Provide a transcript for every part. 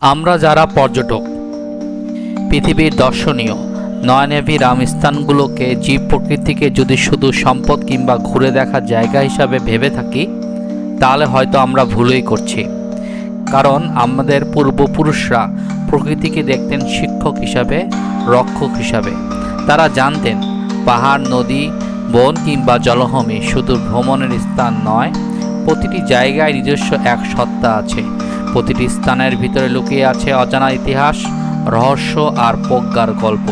আমরা যারা পর্যটক পৃথিবীর দর্শনীয় নয়নাভিরাম স্থানগুলোকে জীব প্রকৃতিকে যদি শুধু সম্পদ কিংবা ঘুরে দেখার জায়গা হিসাবে ভেবে থাকি তাহলে হয়তো আমরা ভুলই করছি। কারণ আমাদের পূর্বপুরুষরা প্রকৃতিকে দেখতেন শিক্ষক হিসাবে, রক্ষক হিসাবে। তারা জানতেন পাহাড়, নদী, বন কিংবা জলভূমি শুধু ভ্রমণের স্থান নয়, প্রতিটি জায়গায় নিজস্ব এক সত্তা আছে। প্রতিটি স্থানের ভিতরে লুকিয়ে আছে অজানা ইতিহাস, রহস্য আর প্রজ্ঞার গল্প।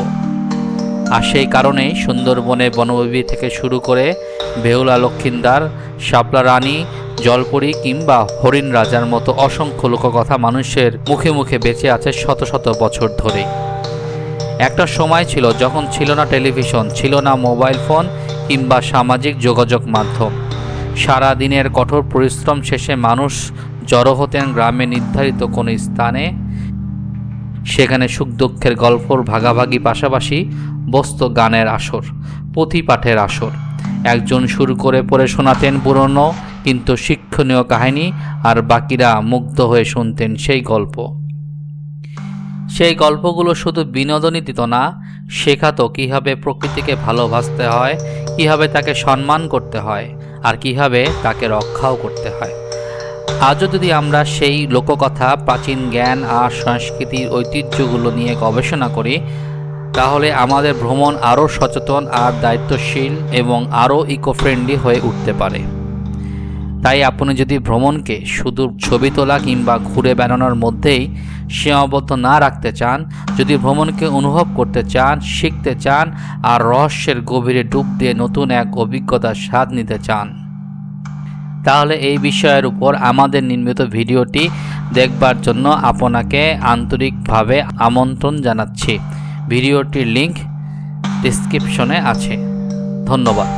আর সেই কারণেই সুন্দরবনে বনবিবি থেকে শুরু করে বেহুলা লক্ষিন্দার, শাপলা রানী, জলপরি কিংবা হরিণ রাজার মতো অসংখ্য লোককথা মানুষের মুখে মুখে বেঁচে আছে শত শত বছর ধরে। একটা সময় ছিল যখন ছিল না টেলিভিশন, ছিল না মোবাইল ফোন কিংবা সামাজিক যোগাযোগ মাধ্যম। সারা দিনের কঠোর পরিশ্রম শেষে মানুষ জড়ো হতেন গ্রামে নির্ধারিত কোনো স্থানে। সেখানে সুখ দুঃখের গল্পর ভাগাভাগি, পাশাপাশি বসত গানের আসর, পুঁথি পাঠের আসর। একজন শুরু করে পড়ে শোনাতেন পুরনো কিন্তু শিক্ষণীয় কাহিনী, আর বাকিরা মুগ্ধ হয়ে শুনতেন সেই গল্প। সেই গল্পগুলো শুধু বিনোদনই দিত না, শেখাতো কীভাবে প্রকৃতিকে ভালোবাসতে হয়, কীভাবে তাকে সম্মান করতে হয়, আর কীভাবে তাকে রক্ষাও করতে হয়। আজও যদি আমরা সেই লোককথা, প্রাচীন জ্ঞান আর সংস্কৃতির ঐতিহ্যগুলো নিয়ে গবেষণা করি, তাহলে আমাদের ভ্রমণ আরও সচেতন আর দায়িত্বশীল এবং আরও ইকো ফ্রেন্ডলি হয়ে উঠতে পারে। তাই আপনি যদি ভ্রমণকে শুধু ছবি তোলা কিংবা ঘুরে বেড়ানোর মধ্যেই সীমাবদ্ধ না রাখতে চান, যদি ভ্রমণকে অনুভব করতে চান, শিখতে চান আর রহস্যের গভীরে ডুব দিয়ে নতুন এক অভিজ্ঞতার স্বাদ নিতে চান, তাহলে এই বিষয়ের উপর আমাদের নির্মিত ভিডিওটি দেখবার জন্য আপনাকে আন্তরিকভাবে আমন্ত্রণ জানাচ্ছি। ভিডিওটির লিংক ডেসক্রিপশনে আছে। ধন্যবাদ।